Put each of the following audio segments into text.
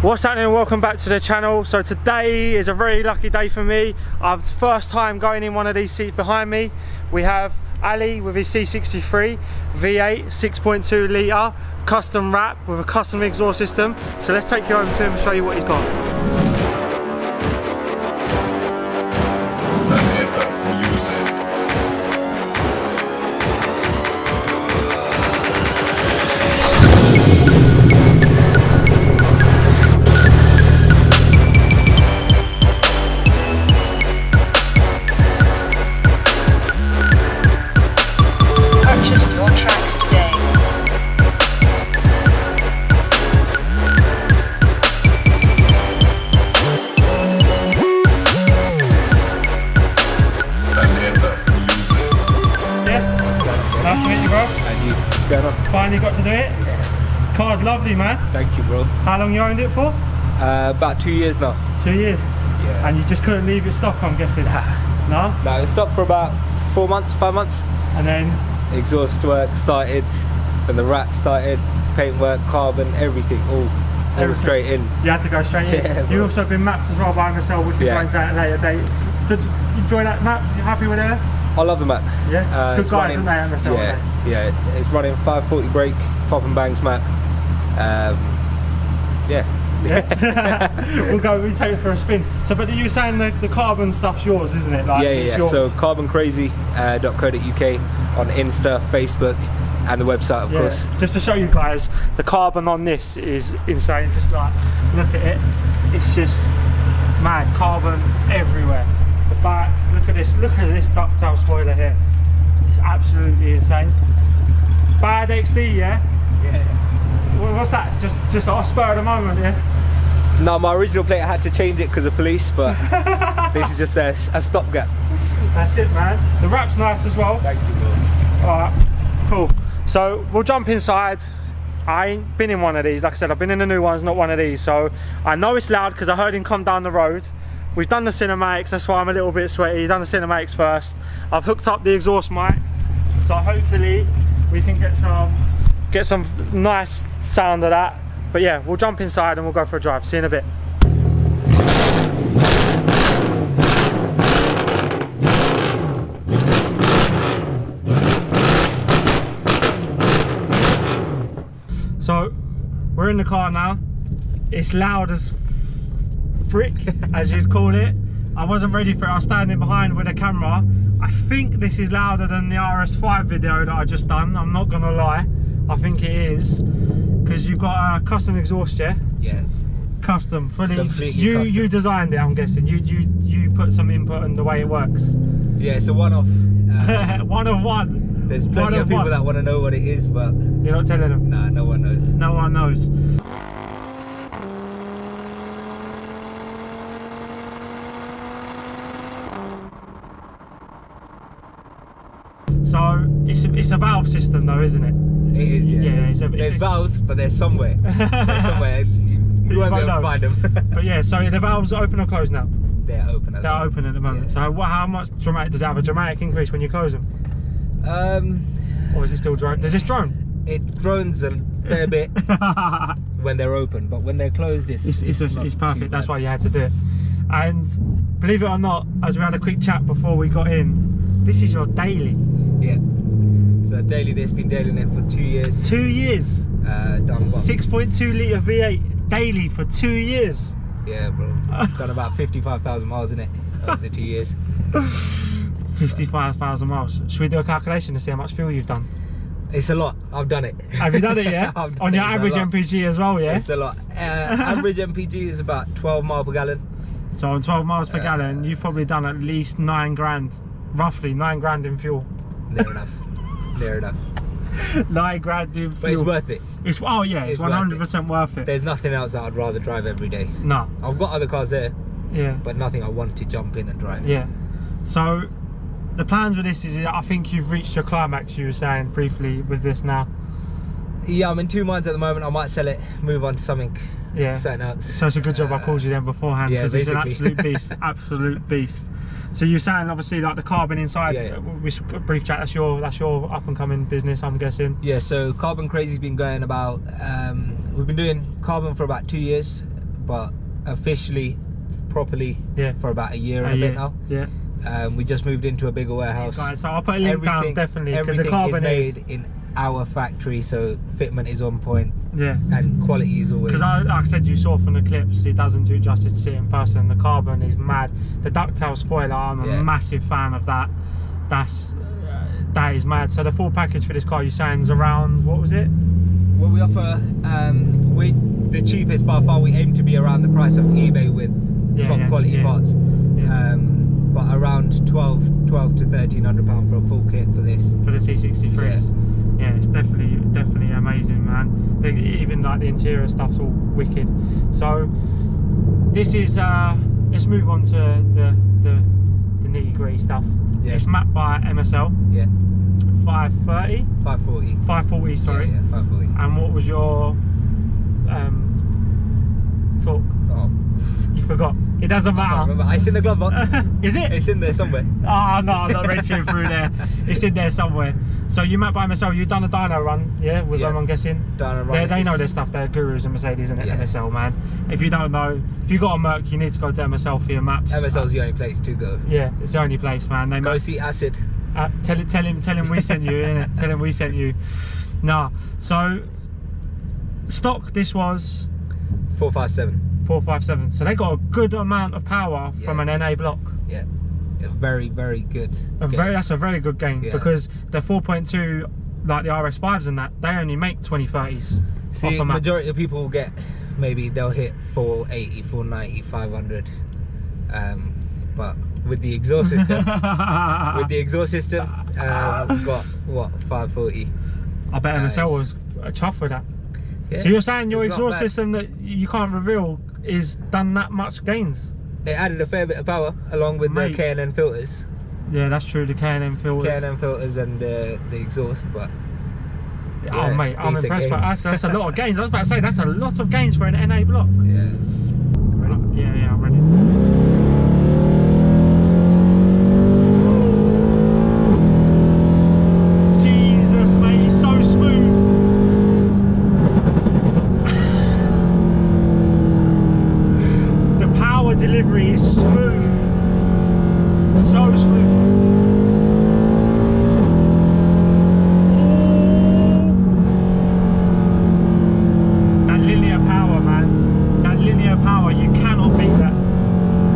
What's happening and welcome back to the channel. So today is a very lucky day for me. I've first time going in one of these seats behind me. We have Ali with his C63 V8 6.2 litre custom wrap with a custom exhaust system. So let's take you over to him and show you what he's got. Finally got to do it. Car's lovely, man. Thank you, bro. How long you owned it for? About 2 years now. 2 years? Yeah. And you just couldn't leave it stock, I'm guessing? No? No, it stopped for about 4 months, 5 months. And then? Exhaust work started, and the wrap started, paint work, carbon, everything, all straight in. You had to go straight in? Yeah, You've also been mapped as well by myself, we can go into that at a later date. Did you enjoy that map? You happy with it? I love the map. Yeah? Good guys, aren't they, on myself? Yeah, it's running 540 brake, pop and bangs map. We'll take it for a spin. So, but you were saying the carbon stuff's yours, isn't it? Like, yeah. So carboncrazy.co.uk on Insta, Facebook, and the website, of course. Just to show you guys, the carbon on this is insane. Just like, look at it. It's just mad, carbon everywhere. The back, look at this ducktail spoiler here. It's absolutely insane. Bad XD, yeah? Yeah. What's that? Just a spur at the moment, yeah? No, my original plate I had to change it because of police, but this is just a stopgap. That's it, man. The wrap's nice as well. Thank you, bro. Alright, cool. So we'll jump inside. I ain't been in one of these. Like I said, I've been in the new ones, not one of these. So I know it's loud because I heard him come down the road. We've done the cinematics, that's why I'm a little bit sweaty. Done the cinematics first. I've hooked up the exhaust mic, so hopefully we can get some nice sound of that. But yeah, we'll jump inside and we'll go for a drive. See you in a bit. So we're in the car now. It's loud as frick, as you'd call it. I wasn't ready for it. I was standing behind with a camera. I think this is louder than the RS5 video that I just done. I'm not gonna lie. I think it is, because you've got a custom exhaust, yeah? Yeah. Custom. Fully. Custom. You designed it, I'm guessing. You put some input in the way it works. Yeah, it's a one-off. One of one. There's plenty of people that want to know what it is, but you're not telling them. Nah, no one knows. No one knows. So it's a valve system though, isn't it? It is, yeah. There's valves, but they're somewhere. You won't be able to find them. But yeah, so the valves are open or closed now? They're open at the moment. They're open at the moment. Yeah. So how much dramatic does it have a dramatic increase when you close them? Or is it still drone? Does this drone? It drones a fair bit when they're open, but when they're closed, it's perfect. That's why you had to do it. And believe it or not, as we had a quick chat before we got in, this is your daily. Yeah. So daily, this been dailying it for 2 years. 2 years. Done what? 6.2 litre V8 daily for 2 years. Yeah, bro. Done about 55,000 miles in it over the 2 years. 55,000 miles. Should we do a calculation to see how much fuel you've done? It's a lot. I've done it. Have you done it, yeah? On your average MPG as well, yeah? It's a lot. Average MPG is about 12 miles per gallon. So on 12 miles per gallon, you've probably done at least 9 grand. Roughly 9 grand in fuel. Near enough. Near enough. 9 grand in fuel. But it's worth it. It's 100% worth it. There's nothing else that I'd rather drive every day. No. I've got other cars there. Yeah. But nothing I want to jump in and drive. Yeah. So the plans with this is, I think you've reached your climax, you were saying briefly with this now. Yeah, I'm in two minds at the moment. I might sell it, move on to something certain else. So it's a good job I called you then beforehand, because it's an absolute beast, absolute beast. So you're saying obviously like the carbon inside, brief chat, that's your up and coming business, I'm guessing. Yeah, so Carbon Crazy's been going about, we've been doing carbon for about 2 years, but officially, properly, for about a year and a bit now. Yeah. We just moved into a bigger warehouse. Guys, so I'll put a link down definitely because the carbon is made in our factory, so fitment is on point. Yeah. And quality is always. Because like I said, you saw from the clips, it doesn't do justice to see it in person. The carbon is mad. The ducktail spoiler, I'm a massive fan of that. That is mad. So the full package for this car, you're saying, is around, what was it? Well, we offer, we're the cheapest by far. We aim to be around the price of eBay with top quality parts. But around 12 to £1,300 for a full kit for this. For the C63s. Yeah, it's definitely amazing, man. Even like the interior stuff's all wicked. So this is, let's move on to the nitty gritty stuff. Yeah. It's mapped by MSL. Yeah. 530? 540. 540, sorry. Yeah, 540. And what was your talk? Oh. You forgot. It doesn't matter. I can't remember. It's in the glove box. Is it? It's in there somewhere. Oh no, I'm not reaching through there. It's in there somewhere. So you mapped by MSL, you've done a dyno run, with them, I'm guessing? Dyno run. They know their stuff, they're gurus in Mercedes and MSL, man. If you don't know, if you've got a Merc, you need to go to MSL for your maps. MSL's the only place to go. Yeah, it's the only place, man. They go see Acid. Tell him we sent you, innit? Tell him we sent you. Nah, so stock, this was 457. 457. So they got a good amount of power from an NA block. Yeah, very good. That's a very good gain because the 4.2, like the RS5s and that, they only make 2030s. See, majority of people will get, maybe they'll hit 480, 490, 500. But with the exhaust system, got what, 540. I bet MSL was a chuff with that. Yeah. So you're saying your exhaust system that you can't reveal is done that much gains? It added a fair bit of power along with the K&N filters. Yeah, that's true, the K&N filters. K&N filters and the exhaust, but... Yeah, oh mate, I'm impressed by that. That's a lot of gains. I was about to say, that's a lot of gains for an NA block. Yeah. Ready? Yeah, I'm ready. Delivery is smooth, so smooth. That linear power, man. That linear power, you cannot beat that.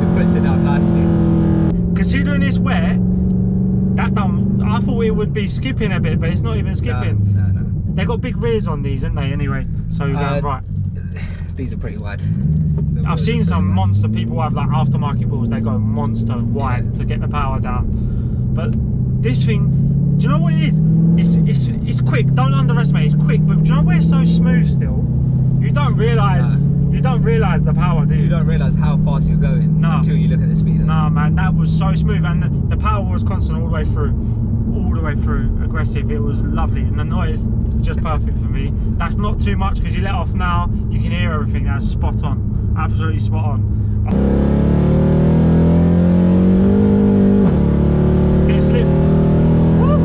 It puts it down nicely. Considering it's wet, I thought it would be skipping a bit, but it's not even skipping. No. They got big rears on these, haven't they? Anyway, so you're going right. These are pretty wide. I've seen some monster people have like aftermarket balls, they go monster wide to get the power down. But this thing, do you know what it is? It's quick, don't underestimate, it's quick, but do you know where it's so smooth still? You don't realise the power, do you? You don't realise how fast you're going until you look at the speed. Nah man, that was so smooth, and the power was constant all the way through, aggressive. It was lovely, and the noise just perfect for me. That's not too much because you let off now, you can hear everything. That's spot on, absolutely spot on. Bit of slip. Woo!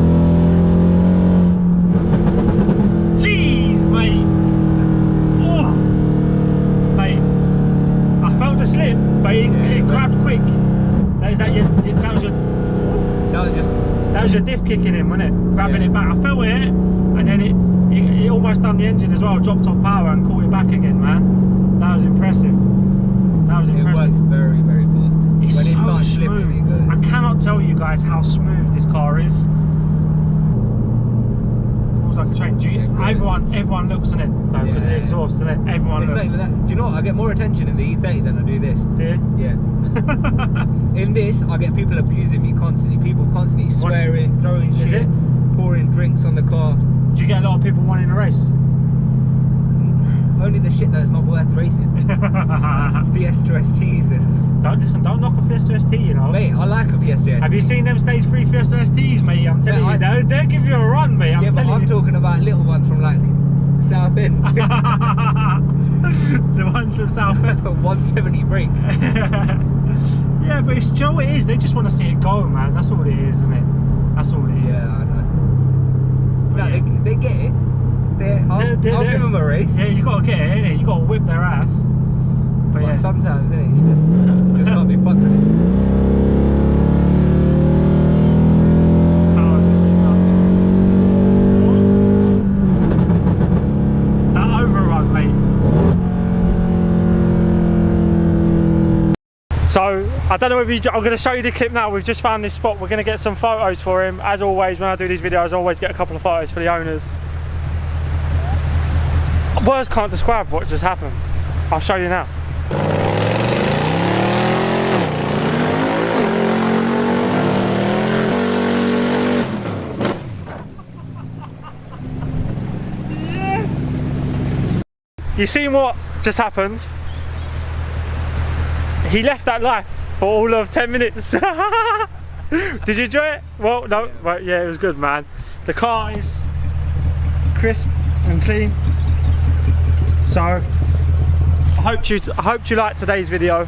Jeez, mate. Oh, mate. I felt the slip, but it grabbed quick. That was your diff kicking in, wasn't it? Grabbing it back. I felt it, and then it almost done the engine as well. Dropped off power and caught it back again, man. That was impressive. That was impressive. It works very fast. It's when so it starts smooth. slipping, it goes. I cannot tell you guys how smooth this car is. Feels like a train. Everyone looks in it though because of the exhaust, isn't it? Everyone looks. Not even that. Do you know what? I get more attention in the E30 than I do this. Do you? Yeah. In this, I get people abusing me constantly. People constantly swearing, throwing shit, pouring drinks on the car. Do you get a lot of people wanting to race? Only the shit that's not worth racing. Fiesta STs. Don't knock a Fiesta ST, you know. Mate, I like a Fiesta ST. Have you seen them stage 3 Fiesta STs, mate? I'm telling you, they'll give you a run, mate. I'm talking about little ones from like South End. The ones from South End. 170 brake. Yeah, but it's, do you know what it is? They just want to see it go, man. That's all it is, isn't it? That's all it is. Yeah, I know. No, yeah. they get it. I'll give them a race. Yeah, you got to get it, innit? You got to whip their ass. But sometimes, isn't it? You just can't be fucked with it. That overrun, mate. So, I don't know if I'm going to show you the clip now. We've just found this spot. We're going to get some photos for him. As always, when I do these videos, I always get a couple of photos for the owners. Words can't describe what just happened. I'll show you now. Yes! You seen what just happened? He left that life for all of 10 minutes. Did you enjoy it? Well, no, yeah. Right, yeah, it was good, man. The car is crisp and clean. So, I hope you liked today's video.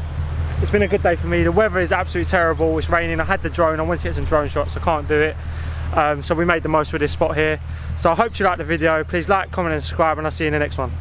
It's been a good day for me. The weather is absolutely terrible. It's raining. I had the drone. I wanted to get some drone shots. I can't do it. So we made the most with this spot here. So I hope you liked the video. Please like, comment and subscribe, and I'll see you in the next one.